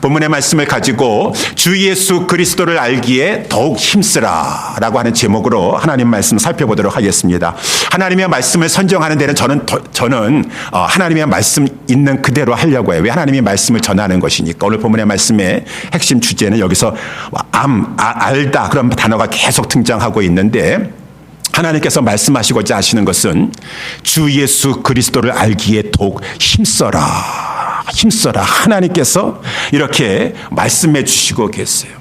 본문의 말씀을 가지고 주 예수 그리스도를 알기에 더욱 힘쓰라라고 하는 제목으로 하나님 말씀 살펴보도록 하겠습니다. 하나님의 말씀을 선정하는 데는 저는 하나님의 말씀 있는 그대로 하려고 해요. 왜? 하나님의 말씀을 전하는 것이니까. 오늘 본문의 말씀의 핵심 주제는 여기서 알다 그런 단어가 계속 등장하고 있는데, 하나님께서 말씀하시고자 하시는 것은 주 예수 그리스도를 알기에 더욱 힘써라. 하나님께서 이렇게 말씀해 주시고 계세요.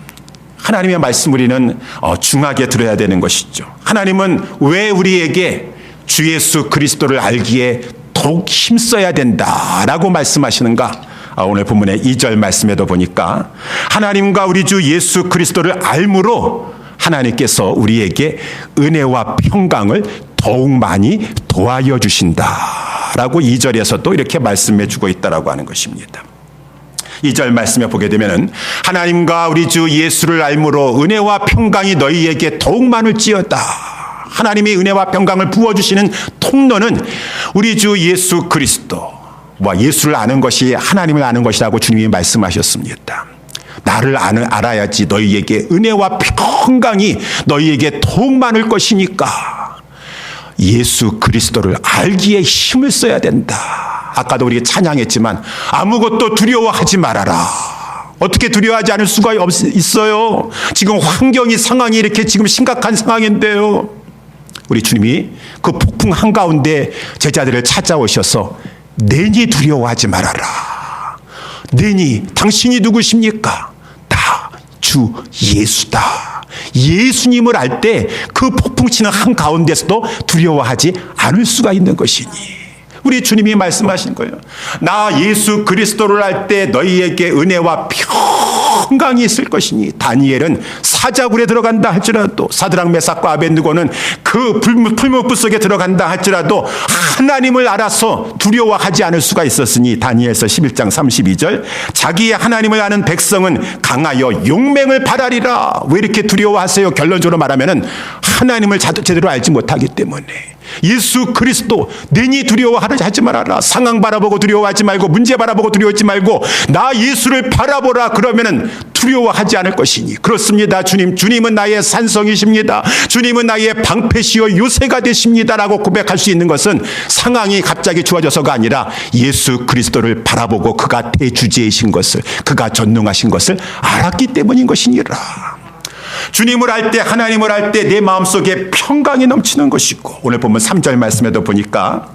하나님의 말씀 우리는 중하게 들어야 되는 것이죠. 하나님은 왜 우리에게 주 예수 그리스도를 알기에 더욱 힘써야 된다라고 말씀하시는가? 오늘 본문의 2절 말씀에도 보니까 하나님과 우리 주 예수 그리스도를 알므로 하나님께서 우리에게 은혜와 평강을 더욱 많이 도와여 주신다라고 2절에서 또 이렇게 말씀해 주고 있다라고 하는 것입니다. 2절 말씀에 보게 되면은 하나님과 우리 주 예수를 알므로 은혜와 평강이 너희에게 더욱 많을지어다. 하나님이 은혜와 평강을 부어주시는 통로는 우리 주 예수 그리스도와 예수를 아는 것이 하나님을 아는 것이라고 주님이 말씀하셨습니다. 나를 알아야지 너희에게 은혜와 평강이 너희에게 더욱 많을 것이니까 예수 그리스도를 알기에 힘을 써야 된다. 아까도 우리가 찬양했지만 아무것도 두려워하지 말아라. 어떻게 두려워하지 않을 수가 있어요? 지금 환경이 상황이 이렇게 지금 심각한 상황인데요. 우리 주님이 그 폭풍 한가운데 제자들을 찾아오셔서 내니 두려워하지 말아라. 내니 당신이 누구십니까? 나 주 예수다. 예수님을 알 때 그 폭풍치는 한가운데서도 두려워하지 않을 수가 있는 것이니 우리 주님이 말씀하신 거예요. 나 예수 그리스도를 알 때 너희에게 은혜와 평강이 있을 것이니. 다니엘은 사자굴에 들어간다 할지라도, 사드락 메삭과 아벳느고는 그 풀무불 속에 들어간다 할지라도 하나님을 알아서 두려워하지 않을 수가 있었으니. 다니엘서 11장 32절 자기의 하나님을 아는 백성은 강하여 용맹을 발하리라. 왜 이렇게 두려워하세요? 결론적으로 말하면 하나님을 제대로 알지 못하기 때문에. 예수 그리스도 내니 두려워하지 말아라. 상황 바라보고 두려워하지 말고, 문제 바라보고 두려워하지 말고 나 예수를 바라보라. 그러면은 두려워하지 않을 것이니. 그렇습니다. 주님은 나의 산성이십니다. 주님은 나의 방패시요 요새가 되십니다라고 고백할 수 있는 것은 상황이 갑자기 좋아져서가 아니라 예수 그리스도를 바라보고 그가 대주제이신 것을, 그가 전능하신 것을 알았기 때문인 것이니라. 주님을 알 때, 하나님을 알 때 내 마음속에 평강이 넘치는 것이고, 오늘 보면 3절 말씀에도 보니까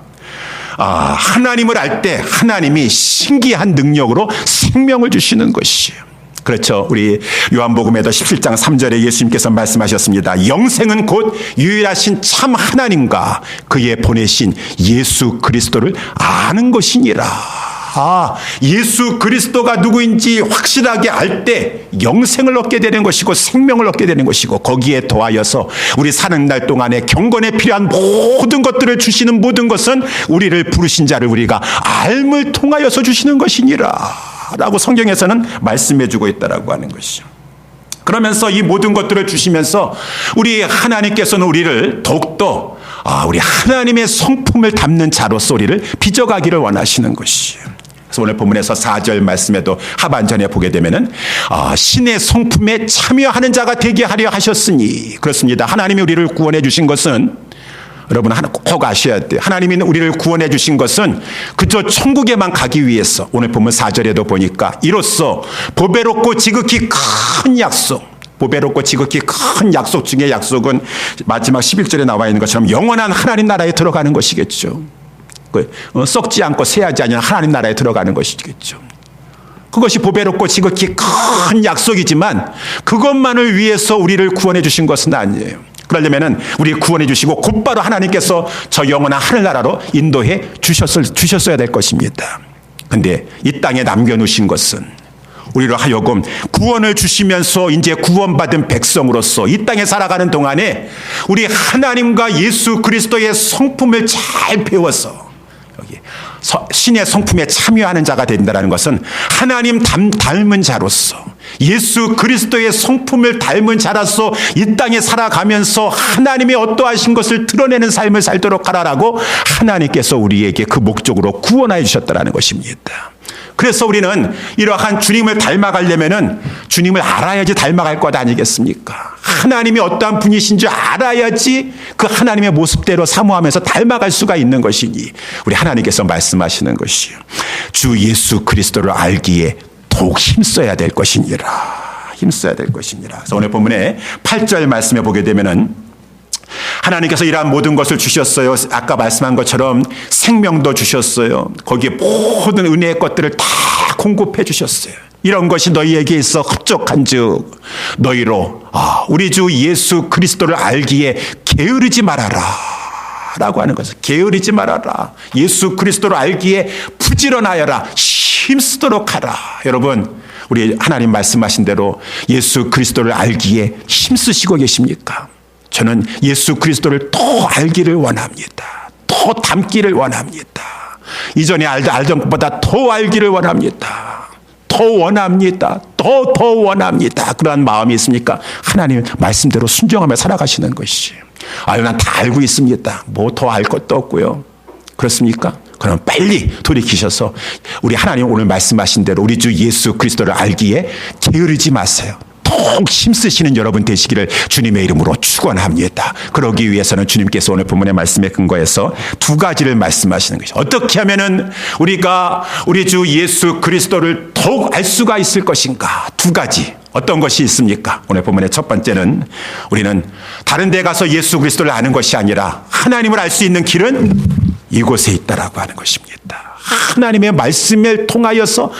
하나님을 알 때 하나님이 신기한 능력으로 생명을 주시는 것이에요. 그렇죠. 우리 요한복음에도 17장 3절에 예수님께서 말씀하셨습니다. 영생은 곧 유일하신 참 하나님과 그의 보내신 예수 그리스도를 아는 것이니라. 예수 그리스도가 누구인지 확실하게 알 때 영생을 얻게 되는 것이고 생명을 얻게 되는 것이고, 거기에 더하여서 우리 사는 날 동안에 경건에 필요한 모든 것들을 주시는 모든 것은 우리를 부르신 자를 우리가 알을 통하여서 주시는 것이니라 라고 성경에서는 말씀해 주고 있다라고 하는 것이죠. 그러면서 이 모든 것들을 주시면서 우리 하나님께서는 우리를 더욱더 우리 하나님의 성품을 담는 자로서 우리를 빚어가기를 원하시는 것이에요. 그래서 오늘 본문에서 4절 말씀에도 하반전에 보게 되면은 신의 성품에 참여하는 자가 되게 하려 하셨으니. 그렇습니다. 하나님이 우리를 구원해 주신 것은, 여러분 꼭 아셔야 돼요. 하나님이 우리를 구원해 주신 것은 그저 천국에만 가기 위해서. 오늘 보면 4절에도 보니까 이로써 보배롭고 지극히 큰 약속, 보배롭고 지극히 큰 약속 중에 약속은 마지막 11절에 나와 있는 것처럼 영원한 하나님 나라에 들어가는 것이겠죠. 썩지 않고 새하지 않는 하나님 나라에 들어가는 것이겠죠. 그것이 보배롭고 지극히 큰 약속이지만 그것만을 위해서 우리를 구원해 주신 것은 아니에요. 그러려면은 우리 구원해 주시고 곧바로 하나님께서 저 영원한 하늘나라로 인도해 주셨어야 될 것입니다. 근데 이 땅에 남겨놓으신 것은 우리로 하여금 구원을 주시면서 이제 구원받은 백성으로서 이 땅에 살아가는 동안에 우리 하나님과 예수 그리스도의 성품을 잘 배워서 여기 신의 성품에 참여하는 자가 된다는 것은 하나님 닮은 자로서, 예수 그리스도의 성품을 닮은 자로서 이 땅에 살아가면서 하나님의 어떠하신 것을 드러내는 삶을 살도록 하라라고 하나님께서 우리에게 그 목적으로 구원하여 주셨다는 것입니다. 그래서 우리는 이러한 주님을 닮아가려면은 주님을 알아야지 닮아갈 것 아니겠습니까? 하나님이 어떠한 분이신 줄 알아야지 그 하나님의 모습대로 사모하면서 닮아갈 수가 있는 것이니 우리 하나님께서 말씀하시는 것이요. 주 예수 그리스도를 알기에 더욱 힘써야 될 것이니라. 힘써야 될 것이니라. 그래서 오늘 본문에 8절 말씀에 보게 되면은 하나님께서 이러한 모든 것을 주셨어요. 아까 말씀한 것처럼 생명도 주셨어요. 거기에 모든 은혜의 것들을 다 공급해 주셨어요. 이런 것이 너희에게 있어 흡족한즉 너희로 우리 주 예수 그리스도를 알기에 게으르지 말아라 라고 하는 것을. 게으르지 말아라. 예수 그리스도를 알기에 부지런하여라. 힘쓰도록 하라. 여러분, 우리 하나님 말씀하신 대로 예수 그리스도를 알기에 힘쓰시고 계십니까? 저는 예수 그리스도를 더 알기를 원합니다. 더 닮기를 원합니다. 이전에 알던 것보다 더 알기를 원합니다. 더 원합니다. 더 원합니다. 그러한 마음이 있습니까? 하나님 말씀대로 순종하며 살아가시는 것이. 난 다 알고 있습니다. 뭐 더 알 것도 없고요. 그렇습니까? 그럼 빨리 돌이키셔서 우리 하나님 오늘 말씀하신 대로 우리 주 예수 그리스도를 알기에 게으르지 마세요. 더욱 힘쓰시는 여러분 되시기를 주님의 이름으로 축원합니다. 그러기 위해서는 주님께서 오늘 본문의 말씀에 근거해서 두 가지를 말씀하시는 것이죠. 어떻게 하면은 우리가 우리 주 예수 그리스도를 더욱 알 수가 있을 것인가? 두 가지. 어떤 것이 있습니까? 오늘 본문의 첫 번째는 우리는 다른 데 가서 예수 그리스도를 아는 것이 아니라 하나님을 알 수 있는 길은 이곳에 있다라고 하는 것입니다. 하나님의 말씀을 통하여서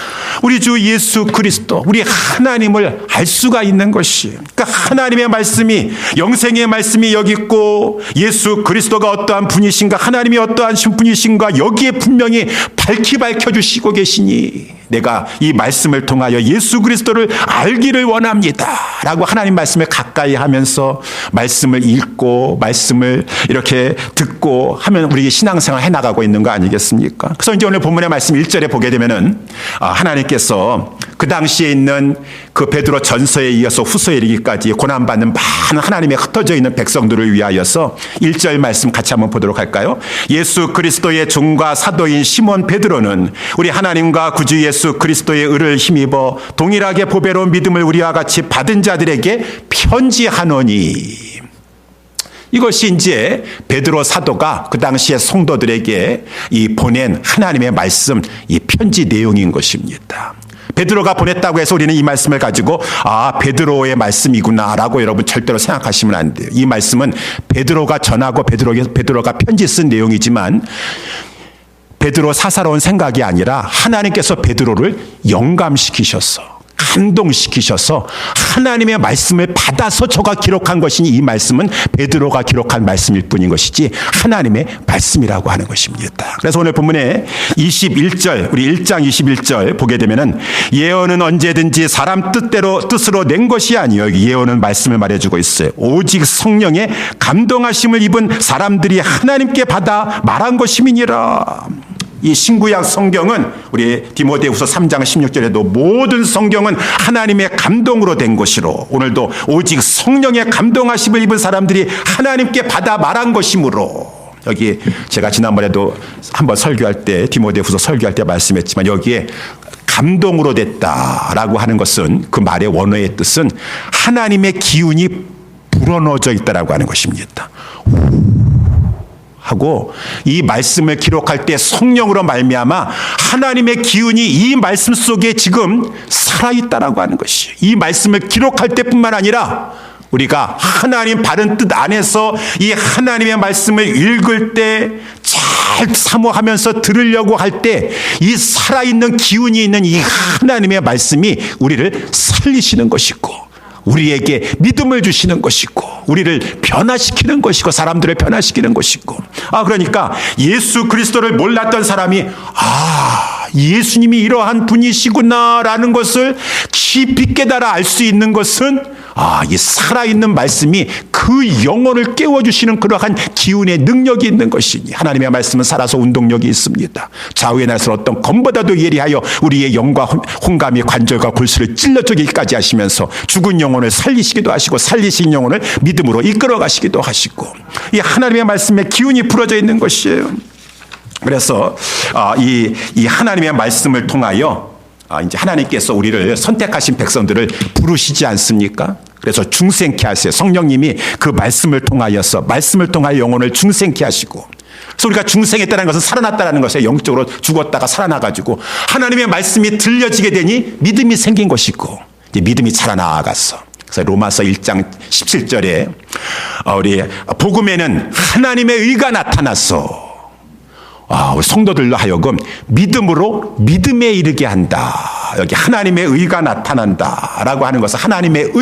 우리 주 예수 그리스도, 우리 하나님을 알 수가 있는 것이. 그러니까 하나님의 말씀이, 영생의 말씀이 여기 있고 예수 그리스도가 어떠한 분이신가, 하나님이 어떠한 분이신가 여기에 분명히 밝혀주시고 계시니 내가 이 말씀을 통하여 예수 그리스도를 알기를 원합니다 라고 하나님 말씀을 가까이 하면서 말씀을 읽고 말씀을 이렇게 듣고 하면 우리 신앙생활 해나가고 있는 거 아니겠습니까? 그래서 이제 오늘 본문의 말씀 1절에 보게 되면은 하나님께서 그 당시에 있는 그 베드로 전서에 이어서 후서에 이르기까지 고난받는 많은 하나님의 흩어져 있는 백성들을 위하여서 1절 말씀 같이 한번 보도록 할까요? 예수 그리스도의 종과 사도인 시몬 베드로는 우리 하나님과 구주 예수 그리스도의 의를 힘입어 동일하게 보배로운 믿음을 우리와 같이 받은 자들에게 편지하노니. 이것이 이제 베드로 사도가 그 당시에 성도들에게 이 보낸 하나님의 말씀, 이 편지 내용인 것입니다. 베드로가 보냈다고 해서 우리는 이 말씀을 가지고 베드로의 말씀이구나라고 여러분 절대로 생각하시면 안 돼요. 이 말씀은 베드로가 전하고 베드로가 편지 쓴 내용이지만 베드로 사사로운 생각이 아니라 하나님께서 베드로를 영감시키셔서 감동시키셔서 하나님의 말씀을 받아서 저가 기록한 것이니 이 말씀은 베드로가 기록한 말씀일 뿐인 것이지 하나님의 말씀이라고 하는 것입니다. 그래서 오늘 본문에 21절, 우리 1장 21절 보게 되면은 예언은 언제든지 사람 뜻으로 낸 것이 아니요. 예언은 말씀을 말해주고 있어요. 오직 성령의 감동하심을 입은 사람들이 하나님께 받아 말한 것임이니라. 이 신구약 성경은 우리 디모데후서 3장 16절에도 모든 성경은 하나님의 감동으로 된 것이로 오늘도 오직 성령의 감동하심을 입은 사람들이 하나님께 받아 말한 것이므로 여기 제가 지난번에도 한번 설교할 때 디모데후서 설교할 때 말씀했지만 여기에 감동으로 됐다라고 하는 것은 그 말의 원어의 뜻은 하나님의 기운이 불어넣어져 있다라고 하는 것입니다. 하고 이 말씀을 기록할 때 성령으로 말미암아 하나님의 기운이 이 말씀 속에 지금 살아있다라고 하는 것이에요. 이 말씀을 기록할 때뿐만 아니라 우리가 하나님 바른 뜻 안에서 이 하나님의 말씀을 읽을 때 잘 사모하면서 들으려고 할 때 이 살아있는 기운이 있는 이 하나님의 말씀이 우리를 살리시는 것이고 우리에게 믿음을 주시는 것이고 우리를 변화시키는 것이고 사람들을 변화시키는 것이고 그러니까 예수 그리스도를 몰랐던 사람이 예수님이 이러한 분이시구나라는 것을 깊이 깨달아 알 수 있는 것은 이 살아있는 말씀이 그 영혼을 깨워주시는 그러한 기운의 능력이 있는 것이니 하나님의 말씀은 살아서 운동력이 있습니다. 좌우의 날선 어떤 검보다도 예리하여 우리의 영과 혼감이 관절과 골수를 찔러주기까지 하시면서 죽은 영혼을 살리시기도 하시고 살리신 영혼을 믿음으로 이끌어 가시기도 하시고 이 하나님의 말씀에 기운이 풀어져 있는 것이에요. 그래서 이 하나님의 말씀을 통하여 이제 하나님께서 우리를 선택하신 백성들을 부르시지 않습니까? 그래서 중생케 하세요. 성령님이 그 말씀을 통하여 영혼을 중생케 하시고, 그래서 우리가 중생했다는 것은 살아났다는 것이에요. 영적으로 죽었다가 살아나가지고 하나님의 말씀이 들려지게 되니 믿음이 생긴 것이고, 이제 믿음이 자라나가서, 그래서 로마서 1장 17절에 우리 복음에는 하나님의 의가 나타나서 우리 성도들로 하여금 믿음으로 믿음에 이르게 한다. 여기 하나님의 의가 나타난다라고 하는 것은 하나님의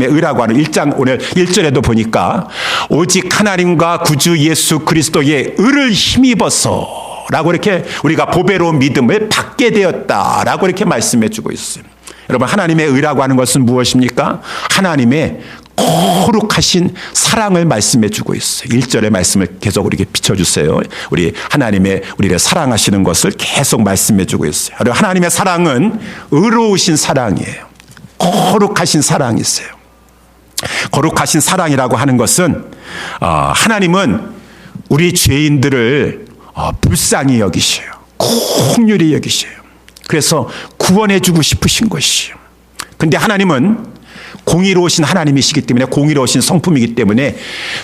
의라고 하는 1장 오늘 1절에도 보니까 오직 하나님과 구주 예수 그리스도의 의를 힘입어서 라고 이렇게 우리가 보배로운 믿음을 받게 되었다라고 이렇게 말씀해 주고 있어요. 여러분, 하나님의 의라고 하는 것은 무엇입니까? 하나님의 거룩하신 사랑을 말씀해 주고 있어요. 1절의 말씀을 계속 우리에게 비춰주세요. 우리 하나님의 우리를 사랑하시는 것을 계속 말씀해 주고 있어요. 하나님의 사랑은 의로우신 사랑이에요. 거룩하신 사랑이 있어요. 거룩하신 사랑이라고 하는 것은 하나님은 우리 죄인들을 불쌍히 여기셔요. 긍휼히 여기셔요. 그래서 구원해 주고 싶으신 것이에요. 근데 하나님은 공의로우신 하나님이시기 때문에, 공의로우신 성품이기 때문에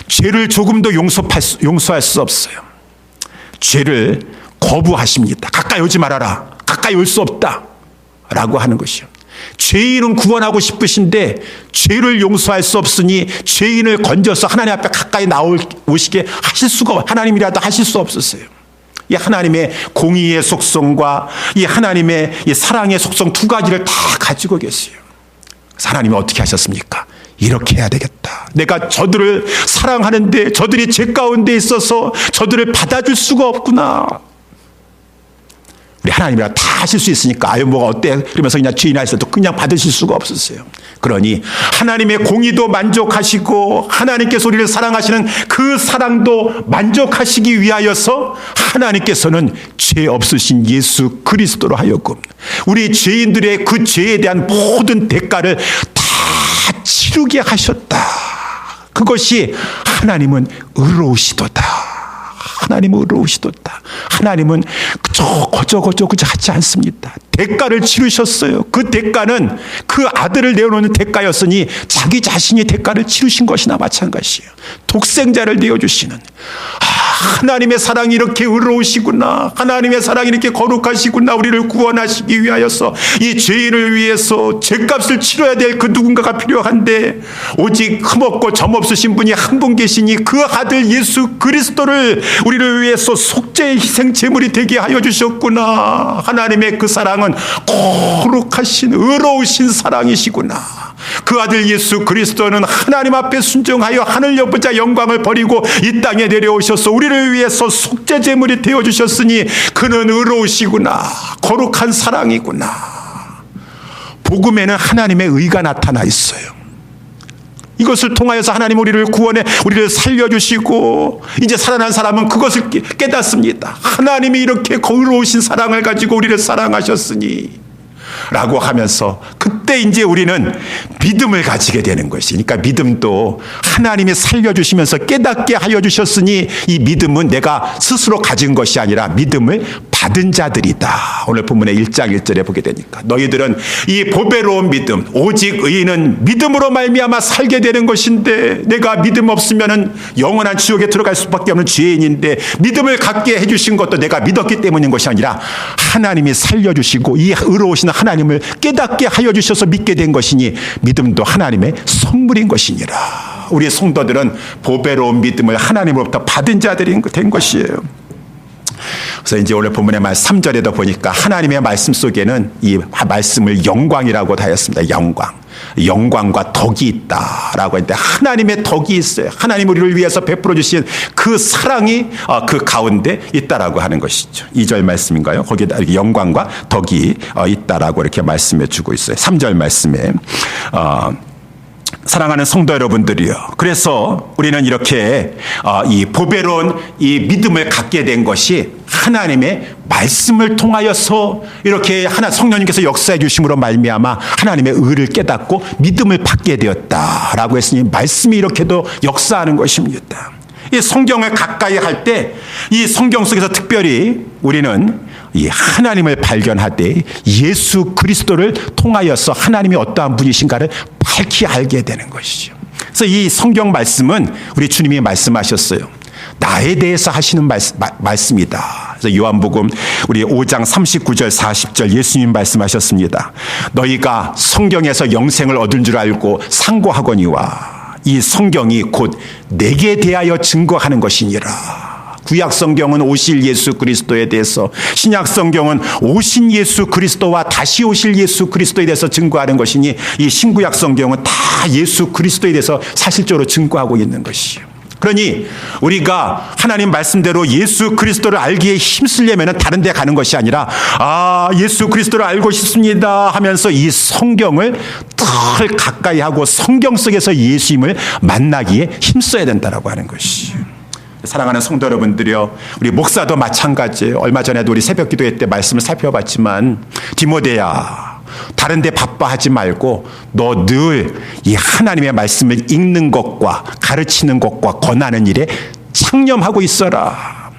죄를 조금도 용서할 수 없어요. 죄를 거부하십니다. 가까이 오지 말아라. 가까이 올 수 없다. 라고 하는 것이요. 죄인은 구원하고 싶으신데 죄를 용서할 수 없으니 죄인을 건져서 하나님 앞에 가까이 오시게 하실 수가, 하나님이라도 하실 수 없었어요. 이 하나님의 공의의 속성과 이 하나님의 이 사랑의 속성 두 가지를 다 가지고 계세요. 하나님이 어떻게 하셨습니까? 이렇게 해야 되겠다. 내가 저들을 사랑하는데 저들이 죄 가운데 있어서 저들을 받아줄 수가 없구나. 우리 하나님이라 다 하실 수 있으니까 뭐가 어때? 그러면서 그냥 죄인이 있어도 그냥 받으실 수가 없었어요. 그러니 하나님의 공의도 만족하시고 하나님께서 우리를 사랑하시는 그 사랑도 만족하시기 위하여서 하나님께서는 죄 없으신 예수 그리스도로 하여금 우리 죄인들의 그 죄에 대한 모든 대가를 다 치르게 하셨다. 그것이 하나님은 의로우시도다. 하나님은 의로우시도다. 하나님은 그저 하지 않습니다. 대가를 치르셨어요. 그 대가는 그 아들을 내어놓는 대가였으니 자기 자신이 대가를 치르신 것이나 마찬가지예요. 독생자를 내어주시는 하나님의 사랑이 이렇게 의로우시구나. 하나님의 사랑이 이렇게 거룩하시구나. 우리를 구원하시기 위하여서 이 죄인을 위해서 죄값을 치러야 될 그 누군가가 필요한데 오직 흠없고 점없으신 분이 한 분 계시니 그 아들 예수 그리스도를 우리를 위해서 속죄의 희생 제물이 되게 하여 주셨구나. 하나님의 그 사랑은 거룩하신 의로우신 사랑이시구나. 그 아들 예수 그리스도는 하나님 앞에 순종하여 하늘 여보자 영광을 버리고 이 땅에 내려오셔서 우리를 위해서 속죄 제물이 되어주셨으니 그는 의로우시구나. 거룩한 사랑이구나. 복음에는 하나님의 의가 나타나 있어요. 이것을 통하여서 하나님 우리를 구원해 우리를 살려주시고 이제 살아난 사람은 그것을 깨닫습니다. 하나님이 이렇게 의로우신 사랑을 가지고 우리를 사랑하셨으니 라고 하면서 그때 이제 우리는 믿음을 가지게 되는 것이, 그러니까 믿음도 하나님이 살려주시면서 깨닫게 하여 주셨으니 이 믿음은 내가 스스로 가진 것이 아니라 믿음을 받은 자들이다. 오늘 본문의 1장 1절에 보게 되니까 너희들은 이 보배로운 믿음, 오직 의인은 믿음으로 말미암아 살게 되는 것인데 내가 믿음 없으면은 영원한 지옥에 들어갈 수밖에 없는 죄인인데 믿음을 갖게 해주신 것도 내가 믿었기 때문인 것이 아니라 하나님이 살려주시고 이 의로우신 하나님을 깨닫게 하여 주셔서 믿게 된 것이니 믿음도 하나님의 선물인 것이니라. 우리 성도들은 보배로운 믿음을 하나님으로부터 받은 자들이 된 것이에요. 그래서 이제 오늘 본문의 말 3절에도 보니까 하나님의 말씀 속에는 이 말씀을 영광이라고 하였습니다. 영광과 덕이 있다라고 했는데 하나님의 덕이 있어요. 하나님 우리를 위해서 베풀어 주신 그 사랑이 그 가운데 있다라고 하는 것이죠. 2절 말씀인가요? 거기에 영광과 덕이 있다라고 이렇게 말씀해 주고 있어요. 3절 말씀에 사랑하는 성도 여러분들이요. 그래서 우리는 이렇게 이 보배로운 이 믿음을 갖게 된 것이 하나님의 말씀을 통하여서 이렇게 성령님께서 역사해 주심으로 말미암아 하나님의 의를 깨닫고 믿음을 받게 되었다라고 했으니 말씀이 이렇게도 역사하는 것입니다. 이 성경을 가까이 할 때 이 성경 속에서 특별히 우리는 이 하나님을 발견하되 예수 그리스도를 통하여서 하나님이 어떠한 분이신가를 밝히 알게 되는 것이죠. 그래서 이 성경 말씀은 우리 주님이 말씀하셨어요. 나에 대해서 하시는 말씀이다. 그래서 요한복음 우리 5장 39절 40절 예수님 말씀하셨습니다. 너희가 성경에서 영생을 얻은 줄 알고 상고하거니와 이 성경이 곧 내게 대하여 증거하는 것이니라. 구약 성경은 오실 예수 그리스도에 대해서, 신약 성경은 오신 예수 그리스도와 다시 오실 예수 그리스도에 대해서 증거하는 것이니 이 신구약 성경은 다 예수 그리스도에 대해서 사실적으로 증거하고 있는 것이에요. 그러니 우리가 하나님 말씀대로 예수 그리스도를 알기에 힘쓰려면 다른 데 가는 것이 아니라 예수 그리스도를 알고 싶습니다 하면서 이 성경을 덜 가까이 하고 성경 속에서 예수님을 만나기에 힘써야 된다라고 하는 것이에요. 사랑하는 성도 여러분들이요, 우리 목사도 마찬가지예요. 얼마 전에도 우리 새벽 기도회 때 말씀을 살펴봤지만 디모데야, 다른 데 바빠하지 말고 너 늘 이 하나님의 말씀을 읽는 것과 가르치는 것과 권하는 일에 창념하고 있어라.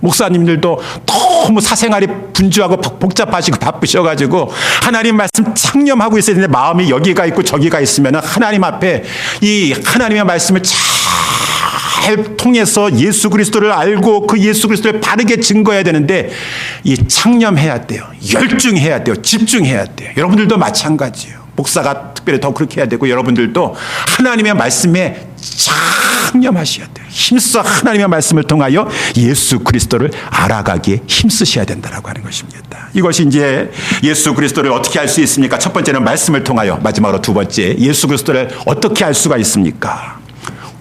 목사님들도 너무 사생활이 분주하고 복잡하시고 바쁘셔가지고 하나님 말씀 창념하고 있어야 되는데 마음이 여기가 있고 저기가 있으면 하나님 앞에 이 하나님의 말씀을 잘 통해서 예수 그리스도를 알고 그 예수 그리스도를 바르게 증거해야 되는데 이 창념해야 돼요. 열중해야 돼요. 집중해야 돼요. 여러분들도 마찬가지예요. 목사가 특별히 더 그렇게 해야 되고 여러분들도 하나님의 말씀에 창념하셔야 돼요. 힘써 하나님의 말씀을 통하여 예수 그리스도를 알아가기에 힘쓰셔야 된다라고 하는 것입니다. 이것이 이제 예수 그리스도를 어떻게 알 수 있습니까? 첫 번째는 말씀을 통하여, 마지막으로 두 번째 예수 그리스도를 어떻게 알 수가 있습니까?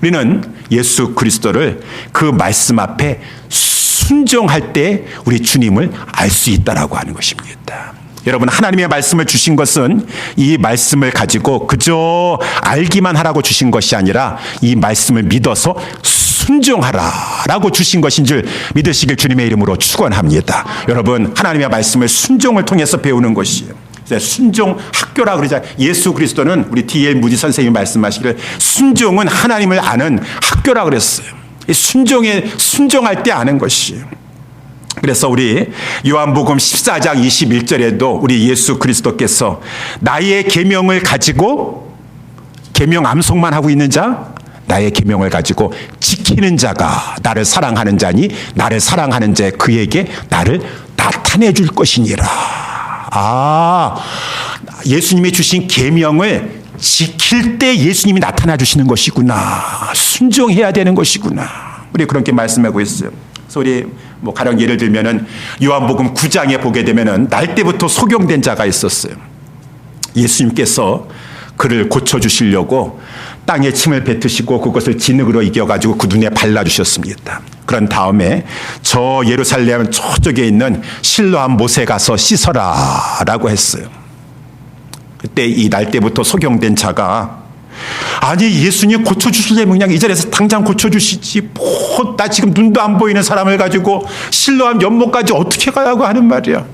우리는 예수 그리스도를 그 말씀 앞에 순종할 때 우리 주님을 알 수 있다라고 하는 것입니다. 여러분, 하나님의 말씀을 주신 것은 이 말씀을 가지고 그저 알기만 하라고 주신 것이 아니라 이 말씀을 믿어서 순종하라라고 주신 것인 줄 믿으시길 주님의 이름으로 축원합니다. 여러분, 하나님의 말씀을 순종을 통해서 배우는 것이에요. 순종 학교라 그러자. 예수 그리스도는 우리 D.L. 무디 선생님이 말씀하시기를 순종은 하나님을 아는 학교라 그랬어요. 순종할 때 아는 것이에요. 그래서 우리 요한복음 14장 21절에도 우리 예수 그리스도께서 나의 계명을 가지고, 계명 암송만 하고 있는 자, 나의 계명을 가지고 지키는 자가 나를 사랑하는 자니 나를 사랑하는 자 그에게 나를 나타내 줄 것이니라. 예수님이 주신 계명을 지킬 때 예수님이 나타나 주시는 것이구나. 순종해야 되는 것이구나. 우리 그렇게 말씀하고 있어요. 그래서 우리 가령 예를 들면은 요한복음 9장에 보게 되면은 날 때부터 소경된 자가 있었어요. 예수님께서 그를 고쳐주시려고 땅에 침을 뱉으시고 그것을 진흙으로 이겨가지고 그 눈에 발라주셨습니다. 그런 다음에 저 예루살렘 저쪽에 있는 실로암 못에 가서 씻어라 라고 했어요. 그때 이 날 때부터 소경된 자가 아니 예수님 고쳐주시려면 그냥 이 자리에서 당장 고쳐주시지 나 지금 눈도 안 보이는 사람을 가지고 실로암 연못까지 어떻게 가라고 하는 말이야.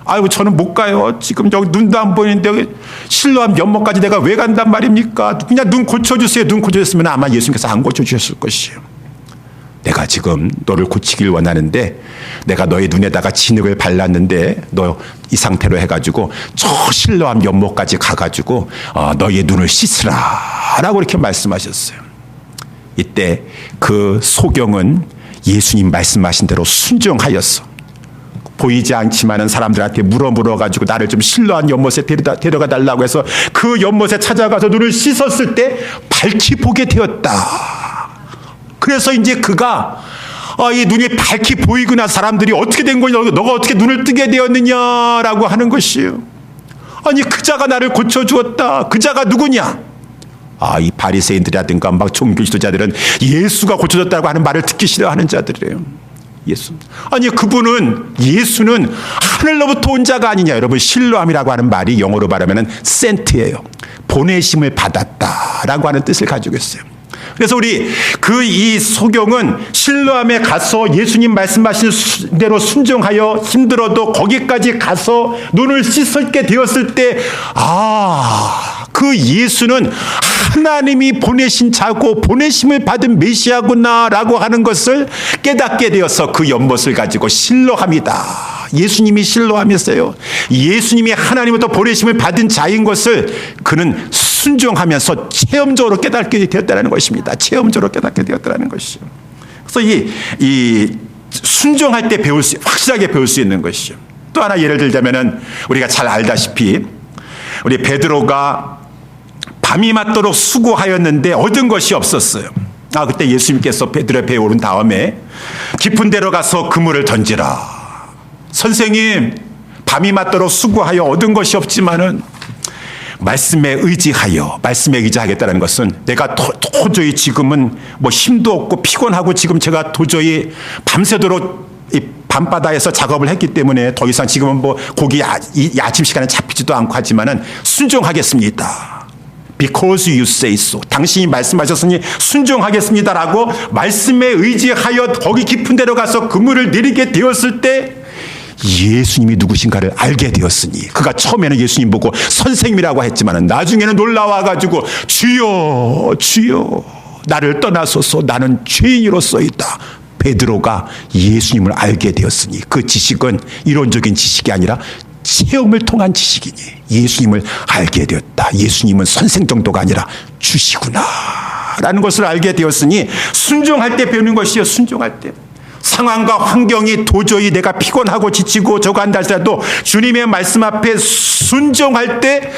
아이고 저는 못 가요. 지금 여기 눈도 안 보이는데 여기 실로암 연못까지 내가 왜 간단 말입니까? 그냥 눈 고쳐주세요. 눈 고쳐줬으면 아마 예수님께서 안 고쳐주셨을 것이에요. 내가 지금 너를 고치길 원하는데 내가 너의 눈에다가 진흙을 발랐는데 너 이 상태로 해가지고 저 실로암 연못까지 가가지고 너의 눈을 씻으라 라고 이렇게 말씀하셨어요. 이때 그 소경은 예수님 말씀하신 대로 순종하였어. 보이지 않지만은 사람들한테 물어가지고 나를 좀 실로암 연못에 데려가 달라고 해서 그 연못에 찾아가서 눈을 씻었을 때 밝히 보게 되었다. 그래서 이제 그가 이 눈이 밝히 보이구나. 사람들이 어떻게 된 거냐, 너가 어떻게 눈을 뜨게 되었느냐라고 하는 것이에요. 아니 그 자가 나를 고쳐주었다. 그 자가 누구냐? 이 바리새인들이라든가 막 종교 지도자들은 예수가 고쳐줬다고 하는 말을 듣기 싫어하는 자들이에요. 예수는 하늘로부터 온 자가 아니냐. 여러분, 실로암이라고 하는 말이 영어로 말하면 센트예요. 보내심을 받았다라고 하는 뜻을 가지고 있어요. 그래서 우리 이 소경은 실로암에 가서 예수님 말씀하신 대로 순종하여 힘들어도 거기까지 가서 눈을 씻게 되었을 때 그 예수는 하나님이 보내신 자고 보내심을 받은 메시아구나라고 하는 것을 깨닫게 되어서 그 연못을 가지고 실로암이다. 예수님이 신뢰하면서요, 예수님이 하나님부터 보내심을 받은 자인 것을 그는 순종하면서 체험적으로 깨닫게 되었다는 것입니다. 체험적으로 깨닫게 되었다는 것이죠. 그래서 이 순종할 때 확실하게 배울 수 있는 것이죠. 또 하나 예를 들자면은 우리가 잘 알다시피 우리 베드로가 밤이 맞도록 수고하였는데 얻은 것이 없었어요. 그때 예수님께서 베드로의 배에 오른 다음에 깊은 데로 가서 그물을 던지라. 선생님, 밤이 맞도록 수고하여 얻은 것이 없지만은 말씀에 의지하겠다는 것은 내가 도저히 지금은 뭐 힘도 없고 피곤하고 지금 제가 도저히 밤새도록 이 밤바다에서 작업을 했기 때문에 더 이상 지금은 뭐 고기 이 아침 시간에 잡히지도 않고 하지만은 순종하겠습니다. Because you say so. 당신이 말씀하셨으니 순종하겠습니다라고 말씀에 의지하여 거기 깊은 데로 가서 그물을 내리게 되었을 때 예수님이 누구신가를 알게 되었으니, 그가 처음에는 예수님 보고 선생님이라고 했지만 나중에는 놀라워가지고 주여 주여 나를 떠나소서 나는 죄인으로서이다. 베드로가 예수님을 알게 되었으니 그 지식은 이론적인 지식이 아니라 체험을 통한 지식이니 예수님을 알게 되었다. 예수님은 선생 정도가 아니라 주시구나 라는 것을 알게 되었으니 순종할 때 배우는 것이요. 순종할 때 상황과 환경이 도저히 내가 피곤하고 지치고 저거 한다 할지라도 주님의 말씀 앞에 순종할 때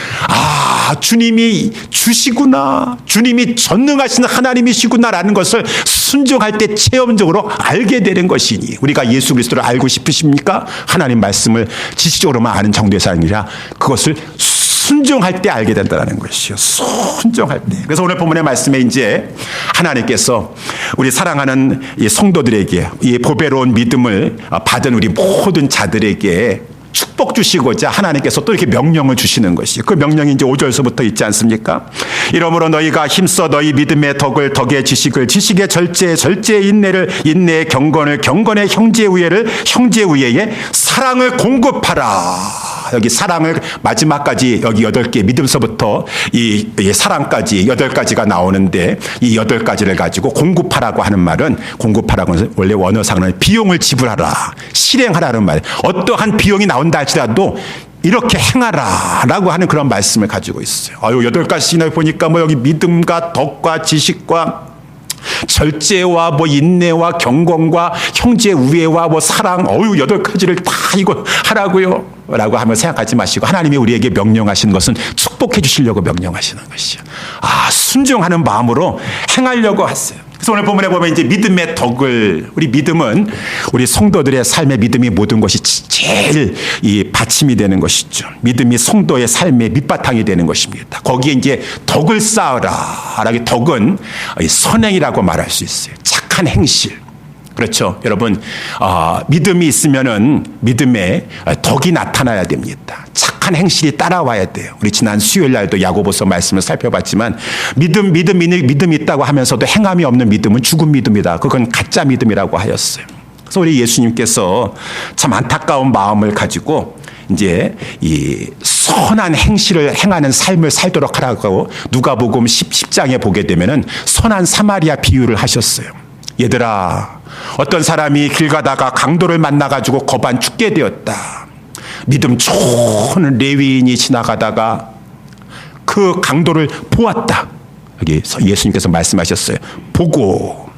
주님이 주시구나, 주님이 전능하신 하나님이시구나라는 것을 순종할 때 체험적으로 알게 되는 것이니, 우리가 예수 그리스도를 알고 싶으십니까? 하나님 말씀을 지식적으로만 아는 정도의 아니라 그것을 순종할 때 알게 된다는 것이요. 순종할 때. 그래서 오늘 본문의 말씀에 이제 하나님께서 우리 사랑하는 이 성도들에게 이 보배로운 믿음을 받은 우리 모든 자들에게 축복 주시고자 하나님께서 또 이렇게 명령을 주시는 것이, 그 명령이 이제 5절서부터 있지 않습니까? 이러므로 너희가 힘써 너희 믿음의 덕을 덕의 지식을, 지식의 절제의 절제의 인내를, 인내의 경건을, 경건의 형제의 우애를, 형제의 우애에 사랑을 공급하라. 여기 사랑을 마지막까지 여기 8개 믿음서부터 이 사랑까지 8가지가 나오는데 이 8가지를 가지고 공급하라고 하는 말은, 공급하라고 하는 원래 원어상은 비용을 지불하라, 실행하라는 말, 어떠한 비용이 나온다 할지라도 이렇게 행하라라고 하는 그런 말씀을 가지고 있어요. 8가지나 보니까 뭐 여기 믿음과 덕과 지식과 절제와 뭐 인내와 경건과 형제 우애와 뭐 사랑, 8가지를 다 이거 하라고요 라고 하면 생각하지 마시고 하나님이 우리에게 명령하시는 것은 축복해 주시려고 명령하시는 것이요. 순종하는 마음으로 행하려고 하세요. 그래서 오늘 본문에 보면 이제 믿음의 덕을, 우리 믿음은 우리 성도들의 삶의 믿음이 모든 것이 제일 이 받침이 되는 것이죠. 믿음이 성도의 삶의 밑바탕이 되는 것입니다. 거기에 이제 덕을 쌓으라. 덕은 선행이라고 말할 수 있어요. 착한 행실. 그렇죠. 여러분, 믿음이 있으면은 믿음에 덕이 나타나야 됩니다. 착한 행실이 따라와야 돼요. 우리 지난 수요일 날도 야고보서 말씀을 살펴봤지만 믿음이 있다고 하면서도 행함이 없는 믿음은 죽은 믿음이다. 그건 가짜 믿음이라고 하였어요. 그래서 우리 예수님께서 참 안타까운 마음을 가지고 이제 이 선한 행실을 행하는 삶을 살도록 하라고 누가복음 10장에 보게 되면은 선한 사마리아 비유를 하셨어요. 얘들아, 어떤 사람이 길 가다가 강도를 만나가지고 거반 죽게 되었다. 믿음 좋은 레위인이 지나가다가 그 강도를 보았다. 여기 예수님께서 말씀하셨어요. 보고.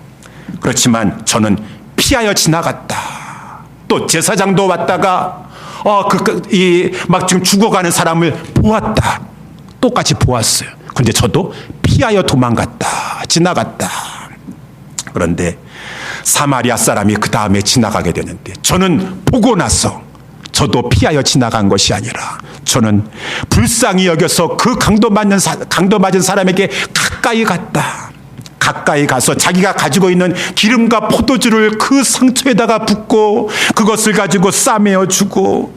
그렇지만 저는 피하여 지나갔다. 또 제사장도 왔다가 막 지금 죽어가는 사람을 보았다. 똑같이 보았어요. 그런데 저도 피하여 도망갔다. 지나갔다. 그런데 사마리아 사람이 그 다음에 지나가게 되는데 저는 보고 나서 저도 피하여 지나간 것이 아니라 저는 불쌍히 여겨서 그 강도 맞은 사람에게 가까이 갔다. 가까이 가서 자기가 가지고 있는 기름과 포도주를 그 상처에다가 붓고 그것을 가지고 싸매어 주고,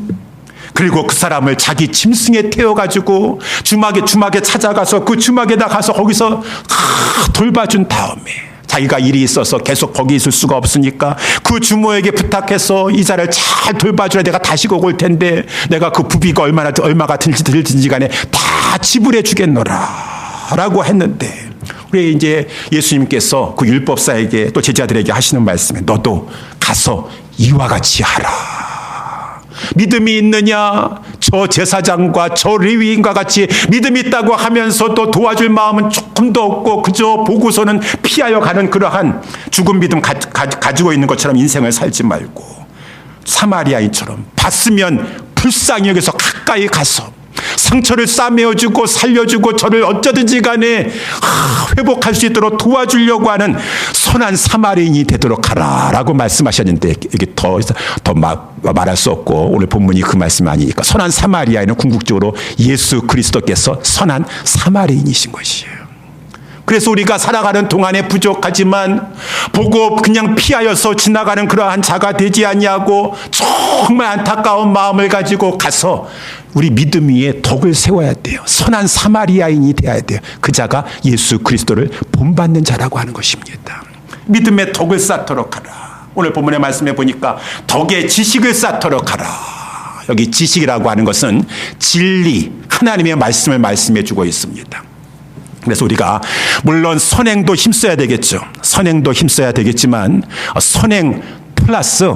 그리고 그 사람을 자기 짐승에 태워가지고 주막에 찾아가서 그 주막에다 가서 거기서 돌봐준 다음에 자기가 일이 있어서 계속 거기 있을 수가 없으니까 그 주모에게 부탁해서 이자를 잘 돌봐주라, 내가 다시 올 텐데 내가 그 부비가 얼마가 들지 간에 다 지불해 주겠노라 라고 했는데, 우리 이제 예수님께서 그 율법사에게 또 제자들에게 하시는 말씀에 너도 가서 이와 같이 하라. 믿음이 있느냐? 저 제사장과 저 레위인과 같이 믿음이 있다고 하면서도 도와줄 마음은 조금도 없고 그저 보고서는 피하여 가는 그러한 죽은 믿음 가지고 있는 것처럼 인생을 살지 말고 사마리아인처럼 봤으면 불쌍히 여기서 가까이 가서 상처를 싸매어주고 살려주고 저를 어쩌든지 간에 회복할 수 있도록 도와주려고 하는 선한 사마리아인이 되도록 하라라고 말씀하셨는데 이게 더 말할 수 없고 오늘 본문이 그 말씀이 아니니까 선한 사마리아인은 궁극적으로 예수 그리스도께서 선한 사마리아인이신 것이에요. 그래서 우리가 살아가는 동안에 부족하지만 보고 그냥 피하여서 지나가는 그러한 자가 되지 아니하고 정말 안타까운 마음을 가지고 가서 우리 믿음 위에 덕을 세워야 돼요. 선한 사마리아인이 되어야 돼요. 그 자가 예수 그리스도를 본받는 자라고 하는 것입니다. 믿음의 덕을 쌓도록 하라. 오늘 본문의 말씀에 보니까 덕의 지식을 쌓도록 하라. 여기 지식이라고 하는 것은 진리, 하나님의 말씀을 말씀해 주고 있습니다. 그래서 우리가 물론 선행도 힘써야 되겠죠. 선행도 힘써야 되겠지만 선행 플러스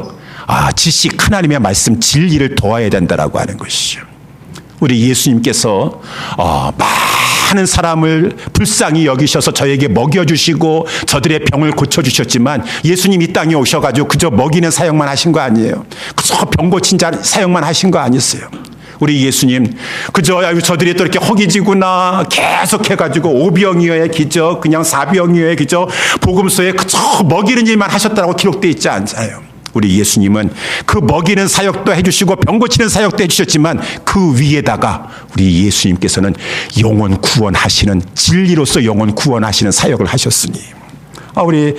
지식, 하나님의 말씀, 진리를 도와야 된다라고 하는 것이죠. 우리 예수님께서 많은 사람을 불쌍히 여기셔서 저에게 먹여주시고 저들의 병을 고쳐주셨지만 예수님 이 땅에 오셔가지고 그저 먹이는 사역만 하신 거 아니에요. 그저 병 고친 자 사역만 하신 거 아니었어요. 우리 예수님 그저 저들이 또 이렇게 허기지구나 계속해가지고 오병이어의 기적 그냥 사병이어의 기적 복음서에 그저 먹이는 일만 하셨다고 기록되어 있지 않아요. 우리 예수님은 그 먹이는 사역도 해주시고 병 고치는 사역도 해주셨지만 그 위에다가 우리 예수님께서는 영혼 구원하시는 진리로서 영혼 구원하시는 사역을 하셨으니 우리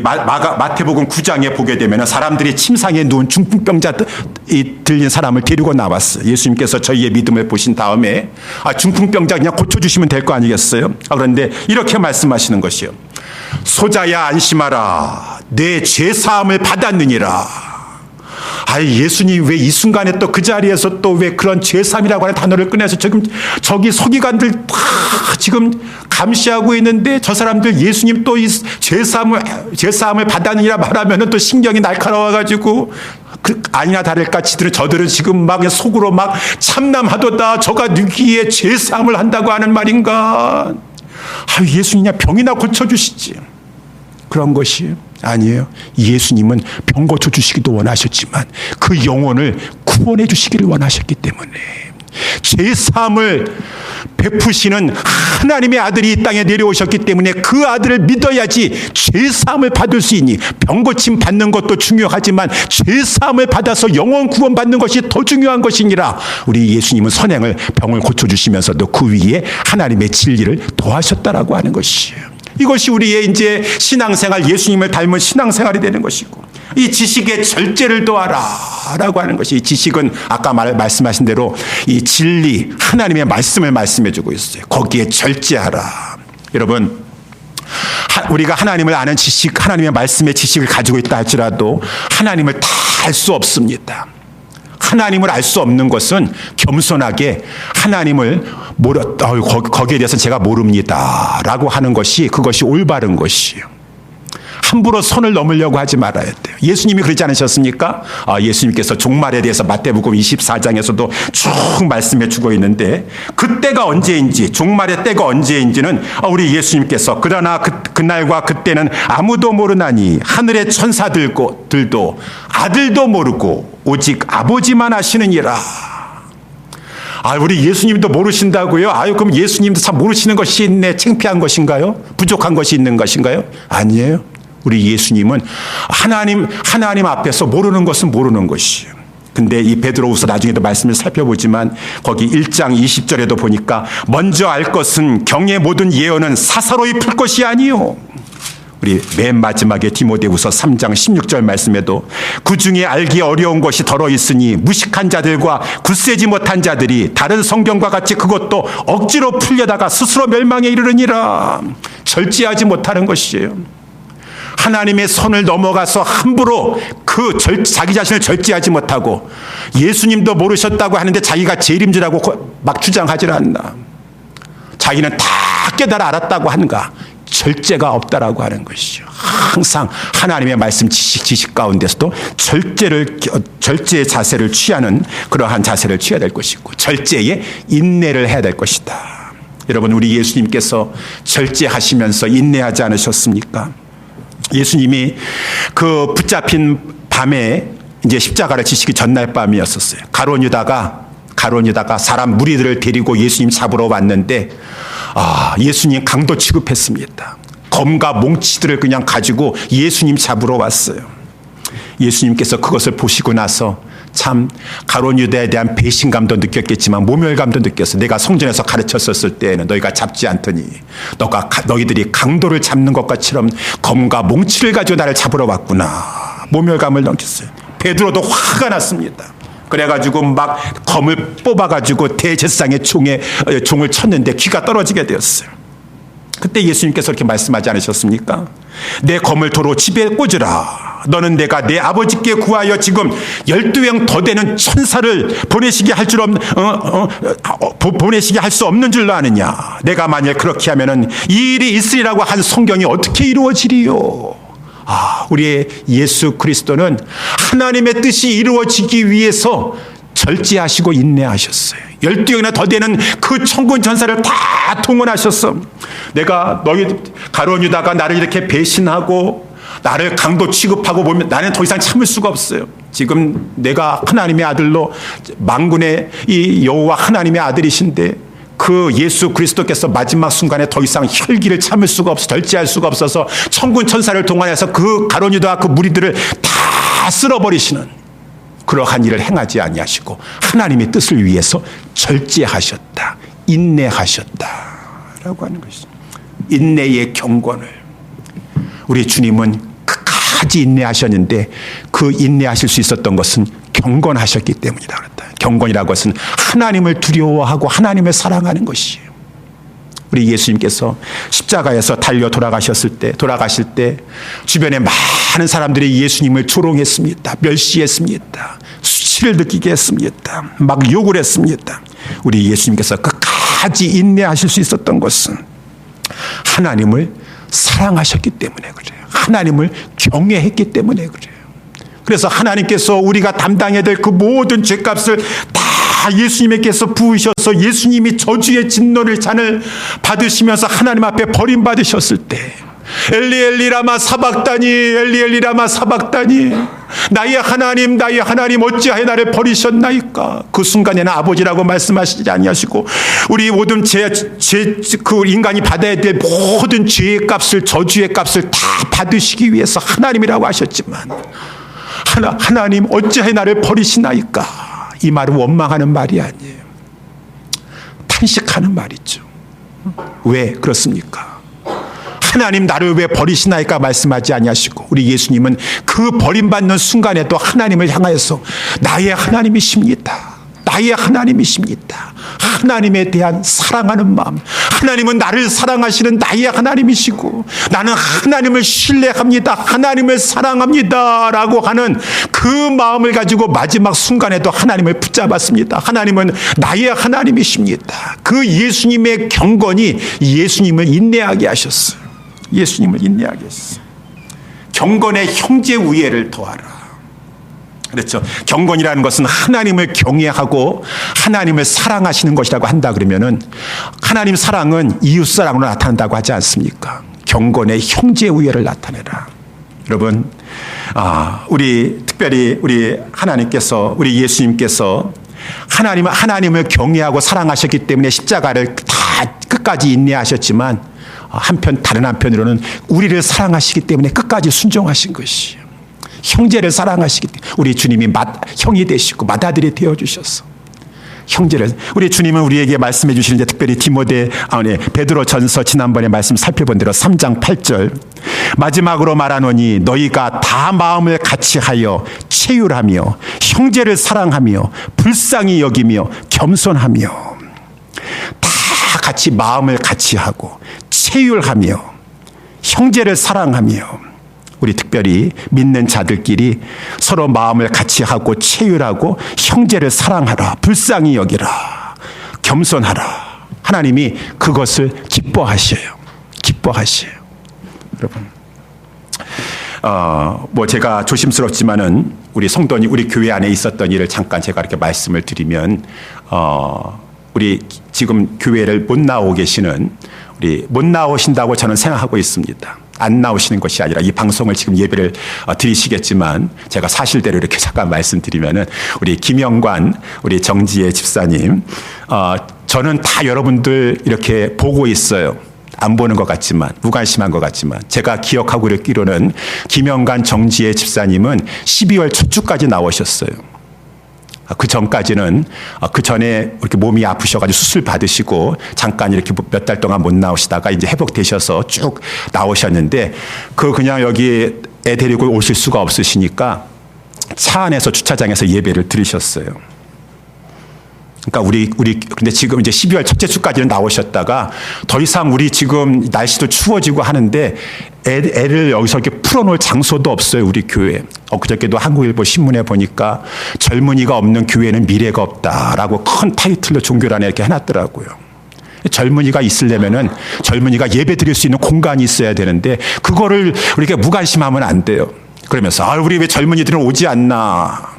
마태복음 9장에 보게 되면 사람들이 침상에 누운 중풍병자 들린 사람을 데리고 나왔어요. 예수님께서 저희의 믿음을 보신 다음에 중풍병자 그냥 고쳐주시면 될 거 아니겠어요? 그런데 이렇게 말씀하시는 것이요. 소자야 안심하라. 내 죄사함을 받았느니라. 예수님 왜 이 순간에 또 그 자리에서 또 왜 그런 죄사함이라고 하는 단어를 꺼내서 저기 서기관들 다 지금 감시하고 있는데 저 사람들 예수님 또 이 죄사함을 받았느니라 말하면 또 신경이 날카로워가지고 아니나 다를까 저들은 지금 막 속으로 막 참남하도다. 저가 누기에 죄사함을 한다고 하는 말인가. 예수님이야 병이나 고쳐주시지. 그런 것이 아니에요. 예수님은 병 고쳐주시기도 원하셨지만 그 영혼을 구원해 주시기를 원하셨기 때문에 죄사함을 베푸시는 하나님의 아들이 이 땅에 내려오셨기 때문에 그 아들을 믿어야지 죄사함을 받을 수 있니. 병 고침 받는 것도 중요하지만 죄사함을 받아서 영혼 구원 받는 것이 더 중요한 것이니라. 우리 예수님은 선행을 병을 고쳐주시면서도 그 위에 하나님의 진리를 더하셨다라고 하는 것이에요. 이것이 우리의 이제 신앙생활, 예수님을 닮은 신앙생활이 되는 것이고 이 지식의 절제를 도하라라고 하는 것이 이 지식은 아까 말씀하신 대로 이 진리, 하나님의 말씀을 말씀해 주고 있어요. 거기에 절제하라. 여러분 우리가 하나님을 아는 지식, 하나님의 말씀의 지식을 가지고 있다 할지라도 하나님을 다 알 수 없습니다. 하나님을 알 수 없는 것은 겸손하게 하나님을 거기에 대해서는 제가 모릅니다 라고 하는 것이 그것이 올바른 것이에요. 함부로 선을 넘으려고 하지 말아야 돼요. 예수님이 그러지 않으셨습니까? 예수님께서 종말에 대해서 마태복음 24장에서도 쭉 말씀해 주고 있는데 그때가 언제인지 종말의 때가 언제인지는 우리 예수님께서 그러나 그날과 그때는 아무도 모르나니 하늘의 천사들도 아들도 모르고 오직 아버지만 아시느니라. 우리 예수님도 모르신다고요? 그럼 예수님도 참 모르시는 것이 있네. 창피한 것인가요? 부족한 것이 있는 것인가요? 아니에요. 우리 예수님은 하나님 앞에서 모르는 것은 모르는 것이에요. 근데 이 베드로후서 나중에도 말씀을 살펴보지만 거기 1장 20절에도 보니까 먼저 알 것은 경의 모든 예언은 사사로이 풀 것이 아니요. 우리 맨 마지막에 디모데후서 3장 16절 말씀에도 그 중에 알기 어려운 것이 덜어 있으니 무식한 자들과 굳세지 못한 자들이 다른 성경과 같이 그것도 억지로 풀려다가 스스로 멸망에 이르느니라. 절제하지 못하는 것이에요. 하나님의 선을 넘어가서 함부로 자기 자신을 절제하지 못하고 예수님도 모르셨다고 하는데 자기가 재림주라고 막 주장하지 않나. 자기는 다 깨달아 알았다고 하는가. 절제가 없다라고 하는 것이죠. 항상 하나님의 말씀 지식 가운데서도 절제의 자세를 취하는 그러한 자세를 취해야 될 것이고 절제의 인내를 해야 될 것이다. 여러분, 우리 예수님께서 절제하시면서 인내하지 않으셨습니까? 예수님이 그 붙잡힌 밤에 이제 십자가를 지시기 전날 밤이었었어요. 가룟 유다가 사람 무리들을 데리고 예수님 잡으러 왔는데 예수님 강도 취급했습니다. 검과 몽치들을 그냥 가지고 예수님 잡으러 왔어요. 예수님께서 그것을 보시고 나서 참 가룟 유다에 대한 배신감도 느꼈겠지만 모멸감도 느꼈어. 내가 성전에서 가르쳤었을 때에는 너희가 잡지 않더니 너희들이 강도를 잡는 것처럼 검과 몽치를 가지고 나를 잡으러 왔구나. 모멸감을 느꼈어요. 베드로도 화가 났습니다. 그래가지고 막 검을 뽑아가지고 대제사장의 종을 쳤는데 귀가 떨어지게 되었어요. 그때 예수님께서 이렇게 말씀하지 않으셨습니까? 내 검을 도로 집에 꽂으라. 너는 내가 내 아버지께 구하여 지금 12명 더 되는 천사를 보내시게 할 수 없는 줄로 아느냐. 내가 만일 그렇게 하면은 이 일이 있으리라고 한 성경이 어떻게 이루어지리요? 우리의 예수 그리스도는 하나님의 뜻이 이루어지기 위해서 절제하시고 인내하셨어요. 12명이나 더 되는 그 천군 천사를 다 동원하셨어. 내가 너희 가룟 유다가 나를 이렇게 배신하고 나를 강도 취급하고 보면 나는 더 이상 참을 수가 없어요. 지금 내가 하나님의 아들로 만군의 이 여호와 하나님의 아들이신데 그 예수 그리스도께서 마지막 순간에 더 이상 혈기를 참을 수가 없어 절제할 수가 없어서 천군 천사를 동원해서 그 가룟 유다와 그 무리들을 다 쓸어버리시는 그러한 일을 행하지 아니하시고 하나님의 뜻을 위해서 절제하셨다. 인내하셨다라고 하는 것이죠. 인내의 경건을 우리 주님은 끝까지 인내하셨는데 그 인내하실 수 있었던 것은 경건하셨기 때문이다. 경건이라고 것은 하나님을 두려워하고 하나님을 사랑하는 것이에요. 우리 예수님께서 십자가에서 달려 돌아가실 때 주변에 많은 사람들이 예수님을 조롱했습니다. 멸시했습니다. 수치를 느끼게 했습니다. 막 욕을 했습니다. 우리 예수님께서 끝까지 인내하실 수 있었던 것은 하나님을 사랑하셨기 때문에 그래요. 하나님을 경외했기 때문에 그래요. 그래서 하나님께서 우리가 담당해야 될 그 모든 죄값을 다 예수님께서 부으셔서 예수님이 저주의 진노를 잔을 받으시면서 하나님 앞에 버림받으셨을 때 엘리 엘리 라마 사박다니 엘리 엘리 라마 사박다니 나의 하나님 어찌하여 나를 버리셨나이까. 그 순간에는 아버지라고 말씀하시지 아니하시고 우리 모든 그 인간이 받아야 될 모든 죄의 값을 저주의 값을 다 받으시기 위해서 하나님이라고 하셨지만 하나님 어찌하여 나를 버리시나이까. 이 말은 원망하는 말이 아니에요. 탄식하는 말이죠. 왜 그렇습니까? 하나님 나를 왜 버리시나이까 말씀하지 아니하시고 우리 예수님은 그 버림받는 순간에도 하나님을 향하여서 나의 하나님이십니다. 나의 하나님이십니다. 하나님에 대한 사랑하는 마음. 하나님은 나를 사랑하시는 나의 하나님이시고 나는 하나님을 신뢰합니다. 하나님을 사랑합니다. 라고 하는 그 마음을 가지고 마지막 순간에도 하나님을 붙잡았습니다. 하나님은 나의 하나님이십니다. 그 예수님의 경건이 예수님을 인내하게 하셨어요. 예수님을 인내하게 했어요. 경건의 형제 우애를 더하라. 그렇죠. 경건이라는 것은 하나님을 경외하고 하나님을 사랑하시는 것이라고 한다 그러면은 하나님 사랑은 이웃 사랑으로 나타난다고 하지 않습니까? 경건의 형제 우애를 나타내라. 여러분, 특별히 우리 하나님께서 우리 예수님께서 하나님을 경외하고 사랑하셨기 때문에 십자가를 다 끝까지 인내하셨지만 다른 한편으로는 우리를 사랑하시기 때문에 끝까지 순종하신 것이에요. 형제를 사랑하시기 때문에 우리 주님이 형이 되시고 맏아들이 되어주셔서 형제를 우리 주님은 우리에게 말씀해 주시는데 특별히 베드로전서 지난번에 말씀 살펴본 대로 3장 8절 마지막으로 말하노니 너희가 다 마음을 같이하여 체휼하며 형제를 사랑하며 불쌍히 여기며 겸손하며 다 같이 마음을 같이하고 체휼하며 형제를 사랑하며 우리 특별히 믿는 자들끼리 서로 마음을 같이 하고 체휼하고 형제를 사랑하라. 불쌍히 여기라. 겸손하라. 하나님이 그것을 기뻐하셔요. 여러분, 뭐 제가 조심스럽지만은 우리 성도님, 우리 교회 안에 있었던 일을 잠깐 제가 이렇게 말씀을 드리면, 우리 지금 교회를 못 나오고 계시는, 우리 못 나오신다고 저는 생각하고 있습니다. 안 나오시는 것이 아니라 이 방송을 지금 예배를 드리시겠지만 제가 사실대로 이렇게 잠깐 말씀드리면은 우리 김영관, 우리 정지혜 집사님, 저는 다 여러분들 이렇게 보고 있어요. 안 보는 것 같지만, 무관심한 것 같지만, 제가 기억하고 있기로는 김영관, 정지혜 집사님은 12월 첫 주까지 나오셨어요. 그 전까지는, 그 전에 이렇게 몸이 아프셔가지고 수술 받으시고 잠깐 이렇게 몇 달 동안 못 나오시다가 이제 회복되셔서 쭉 나오셨는데, 그냥 여기 애 데리고 오실 수가 없으시니까 차 안에서 주차장에서 예배를 들으셨어요. 그러니까 근데 지금 이제 12월 첫째 주까지는 나오셨다가 더 이상 우리 지금 날씨도 추워지고 하는데 애를 여기서 이렇게 풀어놓을 장소도 없어요, 우리 교회. 엊그저께도 한국일보 신문에 보니까 젊은이가 없는 교회는 미래가 없다라고 큰 타이틀로 종교란에 이렇게 해놨더라고요. 젊은이가 있으려면은 젊은이가 예배 드릴 수 있는 공간이 있어야 되는데 그거를 우리가 무관심하면 안 돼요. 그러면서 우리 왜 젊은이들은 오지 않나.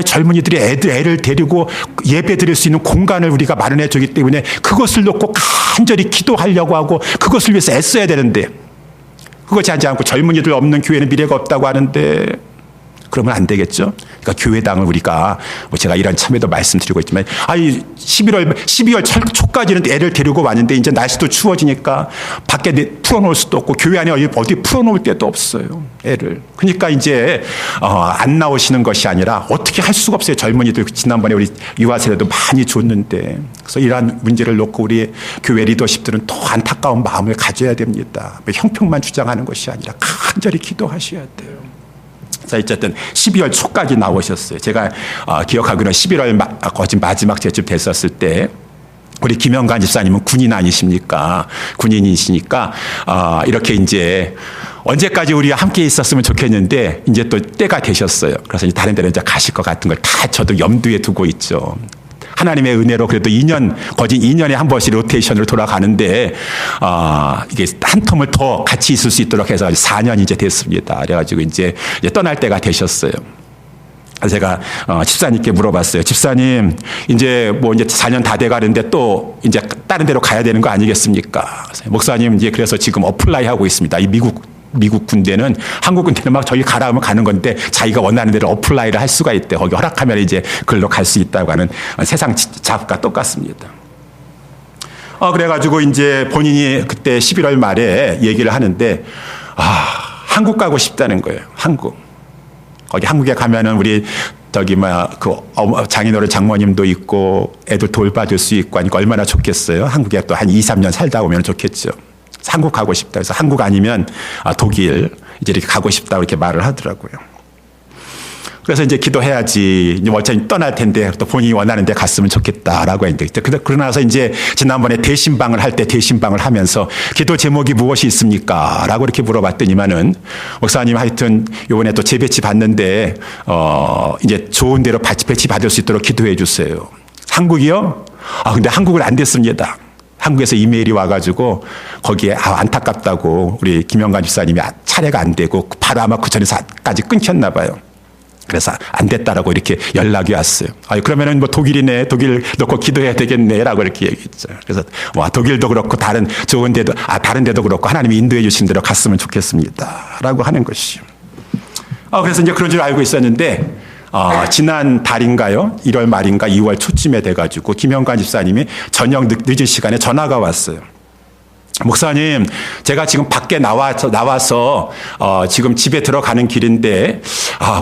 젊은이들이 애를 데리고 예배 드릴 수 있는 공간을 우리가 마련해 주기 때문에 그것을 놓고 간절히 기도하려고 하고 그것을 위해서 애써야 되는데 그것이 하지 않고 젊은이들 없는 교회는 미래가 없다고 하는데 그러면 안 되겠죠? 그러니까 교회당을 우리가 뭐 제가 이런 참에도 말씀드리고 있지만 12월 초까지는 애를 데리고 왔는데 이제 날씨도 추워지니까 밖에 풀어놓을 수도 없고 교회 안에 어디 풀어놓을 데도 없어요, 애를. 그러니까 이제 안 나오시는 것이 아니라 어떻게 할 수가 없어요. 젊은이들 지난번에 우리 유아 세대도 많이 줬는데. 그래서 이러한 문제를 놓고 우리 교회 리더십들은 더 안타까운 마음을 가져야 됩니다. 형평만 주장하는 것이 아니라 간절히 기도하셔야 돼요. 어쨌든 12월 초까지 나오셨어요. 제가 기억하기로는 11월 거진 마지막 제쯤 됐었을 때 우리 김영관 집사님은 군인 아니십니까? 군인이시니까 이렇게 이제 언제까지 우리가 함께 있었으면 좋겠는데 이제 또 때가 되셨어요. 그래서 이제 다른 데로 이제 가실 것 같은 걸 다 저도 염두에 두고 있죠. 하나님의 은혜로 그래도 거진 2년에 한 번씩 로테이션으로 돌아가는데, 이게 한 텀을 더 같이 있을 수 있도록 해서 4년 이제 됐습니다. 그래가지고 이제 떠날 때가 되셨어요. 그래서 제가, 집사님께 물어봤어요. 집사님, 이제 4년 다 돼가는데 또 이제 다른 데로 가야 되는 거 아니겠습니까? 목사님, 이제 그래서 지금 어플라이 하고 있습니다. 이 미국 군대는, 한국 군대는 막 저기 가라 하면 가는 건데 자기가 원하는 대로 어플라이를 할 수가 있대. 거기 허락하면 이제 글로 갈 수 있다고 하는 세상 잡과 똑같습니다. 그래가지고 이제 본인이 그때 11월 말에 얘기를 하는데, 한국 가고 싶다는 거예요. 한국. 거기 한국에 가면은 우리 장인어른 장모님도 있고 애들 돌봐줄 수 있고 하니까 얼마나 좋겠어요. 한국에 또 한 2, 3년 살다 오면 좋겠죠. 한국 가고 싶다. 그래서 한국 아니면 독일 이제 이렇게 가고 싶다 이렇게 말을 하더라고요. 그래서 이제 기도해야지. 이제 어차피 떠날 텐데 또 본인이 원하는 데 갔으면 좋겠다라고 했는데 그러고 나서 이제 지난번에 대신방을 할 때 대신방을 하면서 기도 제목이 무엇이 있습니까? 라고 이렇게 물어봤더니만은 목사님 하여튼 요번에 또 재배치 받는데 이제 좋은 데로 배치 받을 수 있도록 기도해 주세요. 한국이요? 근데 한국은 안 됐습니다. 한국에서 이메일이 와가지고 거기에 안타깝다고 우리 김영관 집사님이 차례가 안 되고 바로 아마 그 전에까지 끊겼나 봐요. 그래서 안 됐다라고 이렇게 연락이 왔어요. 그러면은 독일이네, 독일 놓고 기도해야 되겠네라고 이렇게 얘기했죠. 그래서 독일도 그렇고 다른 좋은 데도 다른 데도 그렇고 하나님이 인도해 주신 대로 갔으면 좋겠습니다라고 하는 것이요. 그래서 이제 그런 줄 알고 있었는데. 지난 달인가요? 1월 말인가 2월 초쯤에 돼가지고 김영관 집사님이 저녁 늦은 시간에 전화가 왔어요. 목사님, 제가 지금 밖에 나와서 지금 집에 들어가는 길인데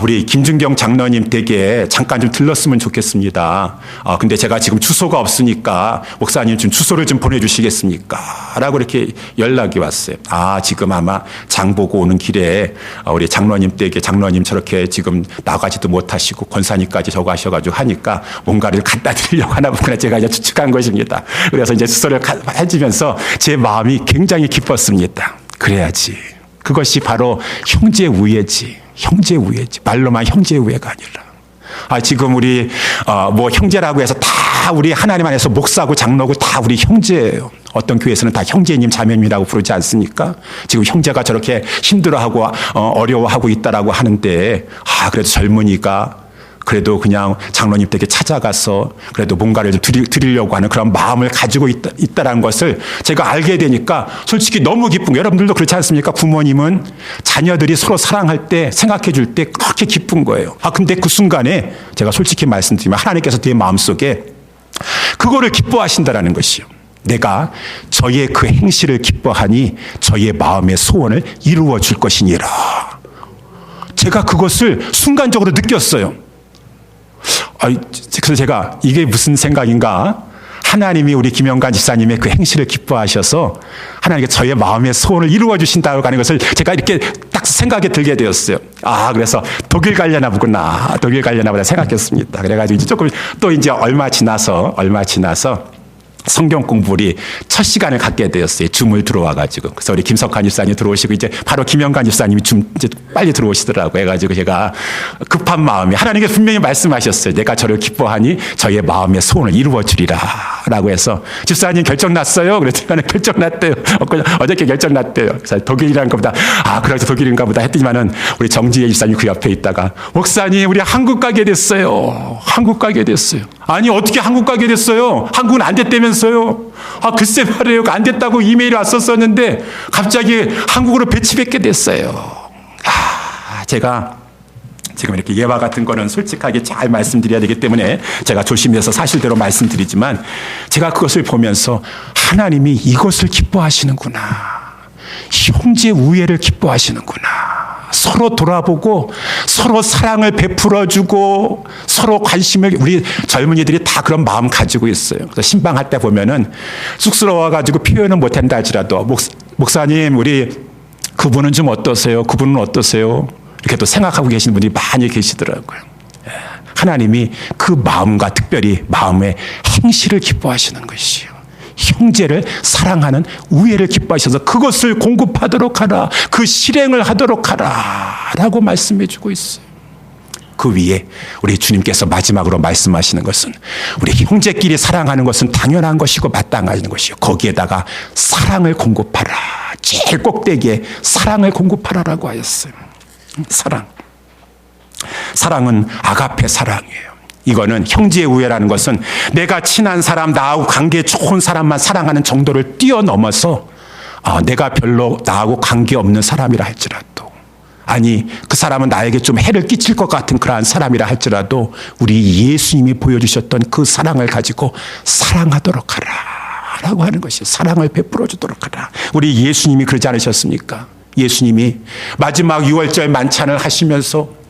우리 김준경 장로님 댁에 잠깐 좀 들렀으면 좋겠습니다. 근데 제가 지금 주소가 없으니까 목사님 좀 주소를 좀 보내주시겠습니까? 라고 이렇게 연락이 왔어요. 지금 아마 장 보고 오는 길에 우리 장로님 댁에 장로님 저렇게 지금 나가지도 못하시고 권사님까지 저거 하셔가지고 하니까 뭔가를 갖다 드리려고 하나 보구나 제가 이제 추측한 것입니다. 그래서 이제 주소를 해주면서 제 마음이 굉장히 기뻤습니다. 그래야지. 그것이 바로 형제우애지. 형제우애지. 말로만 형제우애가 아니라. 지금 우리 형제라고 해서 다 우리 하나님 안에서 목사고 장로고 다 우리 형제예요. 어떤 교회에서는 다 형제님, 자매님이라고 부르지 않습니까? 지금 형제가 저렇게 힘들어하고 어려워하고 있다라고 하는데 그래도 젊은이가 그래도 그냥 장로님 댁에 찾아가서 그래도 뭔가를 좀 드리려고 하는 그런 마음을 가지고 있다라는 것을 제가 알게 되니까 솔직히 너무 기쁜 거예요. 여러분들도 그렇지 않습니까? 부모님은 자녀들이 서로 사랑할 때, 생각해 줄 때 그렇게 기쁜 거예요. 근데 그 순간에 제가 솔직히 말씀드리면 하나님께서 내 마음속에 그거를 기뻐하신다라는 것이요. 내가 저의 그 행실을 기뻐하니 저의 마음의 소원을 이루어 줄 것이니라. 제가 그것을 순간적으로 느꼈어요. 그래서 제가 이게 무슨 생각인가? 하나님이 우리 김영관 집사님의 그 행실을 기뻐하셔서 하나님께 저의 마음의 소원을 이루어 주신다고 하는 것을 제가 이렇게 딱 생각이 들게 되었어요. 그래서 독일 가려나 보구나. 독일 가려나 보다 생각했습니다. 그래가지고 이제 조금 또 이제 얼마 지나서 성경 공부를 첫 시간을 갖게 되었어요. 줌을 들어와가지고. 그래서 우리 김석환 집사님 들어오시고 이제 바로 김영관 집사님이 이제 빨리 들어오시더라고요. 해가지고 제가 급한 마음에 하나님께서 분명히 말씀하셨어요. 내가 저를 기뻐하니 저의 마음의 소원을 이루어 주리라. 라고 해서 집사님 결정 났어요? 그랬더니 결정 났대요. 어저께 결정 났대요. 그래서 독일이란가 보다. 그래서 독일인가 보다 했더니만은 우리 정지혜 집사님 그 옆에 있다가 목사님 우리 한국 가게 됐어요. 한국 가게 됐어요. 아니 어떻게 한국 가게 됐어요? 한국은 안 됐다면서요? 글쎄 말이에요. 안 됐다고 이메일이 왔었었는데 갑자기 한국으로 배치받게 됐어요. 제가 지금 이렇게 예화 같은 거는 솔직하게 잘 말씀드려야 되기 때문에 제가 조심해서 사실대로 말씀드리지만 제가 그것을 보면서 하나님이 이것을 기뻐하시는구나. 형제 우애를 기뻐하시는구나. 서로 돌아보고 서로 사랑을 베풀어주고 서로 관심을 우리 젊은이들이 다 그런 마음 가지고 있어요. 그래서 신방할 때 보면은 쑥스러워가지고 표현은 못한다 할지라도 목사님 우리 그분은 좀 어떠세요? 그분은 어떠세요? 이렇게 또 생각하고 계시는 분들이 많이 계시더라고요. 하나님이 그 마음과 특별히 마음의 행실을 기뻐하시는 것이요. 형제를 사랑하는 우애를 기뻐하셔서 그것을 공급하도록 하라. 그 실행을 하도록 하라. 라고 말씀해 주고 있어요. 그 위에 우리 주님께서 마지막으로 말씀하시는 것은 우리 형제끼리 사랑하는 것은 당연한 것이고 마땅한 것이요. 거기에다가 사랑을 공급하라. 제일 꼭대기에 사랑을 공급하라라고 하였어요. 사랑은 아가페 사랑이에요. 이거는 형제의 우애라는 것은 내가 친한 사람, 나하고 관계 좋은 사람만 사랑하는 정도를 뛰어넘어서 내가 별로 나하고 관계없는 사람이라 할지라도 아니 그 사람은 나에게 좀 해를 끼칠 것 같은 그러한 사람이라 할지라도 우리 예수님이 보여주셨던 그 사랑을 가지고 사랑하도록 하라 라고 하는 것이 사랑을 베풀어 주도록 하라. 우리 예수님이 그러지 않으셨습니까? 예수님이 마지막 유월절 만찬을 하시면서